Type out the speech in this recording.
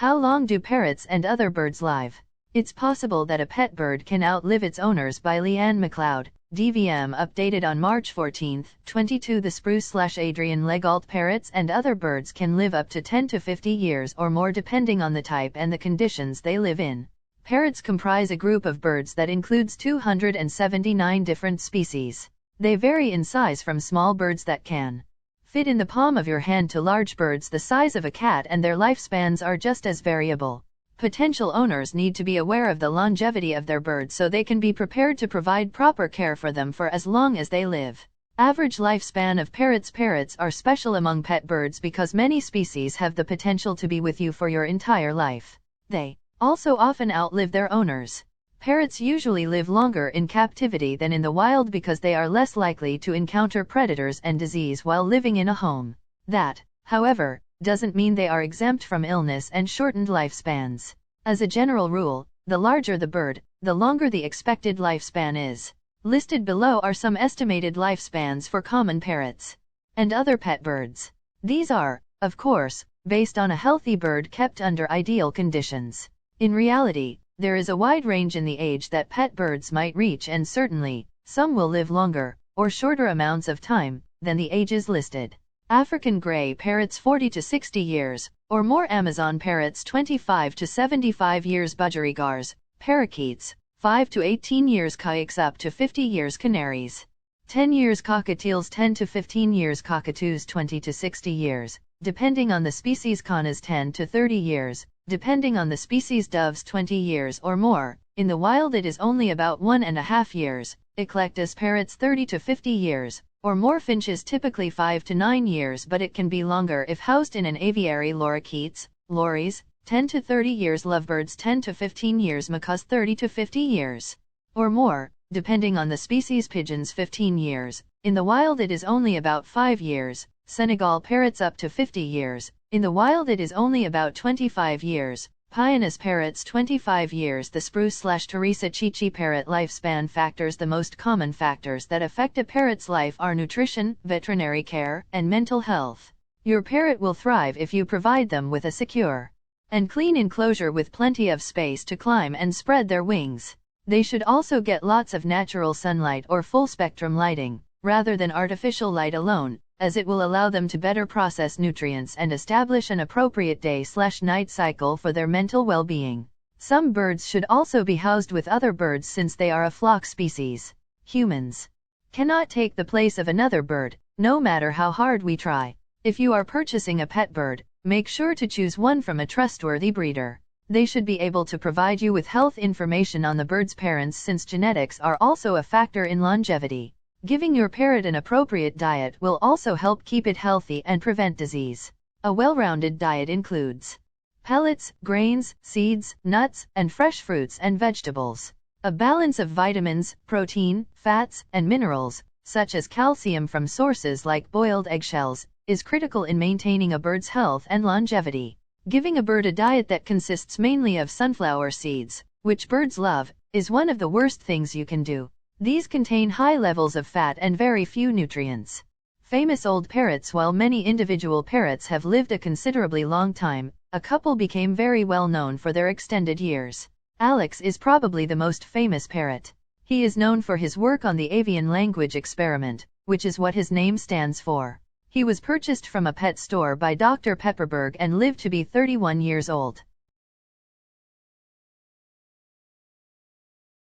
How long do parrots and other birds live? It's possible that a pet bird can outlive its owners by Leanne McLeod, DVM, updated on March 14, 22. The spruce/Adrian Legault parrots and other birds can live up to 10 to 50 years or more depending on the type and the conditions they live in. Parrots comprise a group of birds that includes 279 different species. They vary in size from small birds that can fit in the palm of your hand to large birds the size of a cat, and their lifespans are just as variable. Potential owners need to be aware of the longevity of their birds so they can be prepared to provide proper care for them for as long as they live. Average lifespan of parrots. Parrots are special among pet birds because many species have the potential to be with you for your entire life. They also often outlive their owners. Parrots usually live longer in captivity than in the wild because they are less likely to encounter predators and disease while living in a home. That, however, doesn't mean they are exempt from illness and shortened lifespans. As a general rule, the larger the bird, the longer the expected lifespan is. Listed below are some estimated lifespans for common parrots and other pet birds. These are, of course, based on a healthy bird kept under ideal conditions. In reality, there is a wide range in the age that pet birds might reach, and certainly, some will live longer, or shorter amounts of time, than the ages listed. African gray parrots 40 to 60 years, or more. Amazon parrots 25 to 75 years. Budgerigars, parakeets, 5 to 18 years. Kayaks up to 50 years. Canaries, 10 years. Cockatiels 10 to 15 years. Cockatoos 20 to 60 years, depending on the species. Kanas 10 to 30 years, depending on the species. Doves 20 years or more. In the wild it is only about 1.5 years. Eclectus parrots 30 to 50 years, or more. Finches typically 5 to 9 years, but it can be longer if housed in an aviary. Lorikeets, lories, 10 to 30 years. Lovebirds 10 to 15 years. Macaws 30 to 50 years, or more, depending on the species. Pigeons 15 years, in the wild it is only about 5 years. Senegal parrots up to 50 years, in the wild it is only about 25 years. Pionus parrots 25 years. The spruce/Teresa Chichi parrot lifespan factors. The most common factors that affect a parrot's life are nutrition, veterinary care, and mental health. Your parrot will thrive if you provide them with a secure and clean enclosure with plenty of space to climb and spread their wings. They should also get lots of natural sunlight or full-spectrum lighting, rather than artificial light alone, as it will allow them to better process nutrients and establish an appropriate day/night cycle for their mental well-being. Some birds should also be housed with other birds since they are a flock species. Humans cannot take the place of another bird, no matter how hard we try. If you are purchasing a pet bird, make sure to choose one from a trustworthy breeder. They should be able to provide you with health information on the bird's parents, since genetics are also a factor in longevity. Giving your parrot an appropriate diet will also help keep it healthy and prevent disease. A well-rounded diet includes pellets, grains, seeds, nuts, and fresh fruits and vegetables. A balance of vitamins, protein, fats, and minerals, such as calcium from sources like boiled eggshells, is critical in maintaining a bird's health and longevity. Giving a bird a diet that consists mainly of sunflower seeds, which birds love, is one of the worst things you can do. These contain high levels of fat and very few nutrients. Famous old parrots. While many individual parrots have lived a considerably long time, a couple became very well known for their extended years. Alex is probably the most famous parrot. He is known for his work on the avian language experiment, which is what his name stands for. He was purchased from a pet store by Dr. Pepperberg and lived to be 31 years old.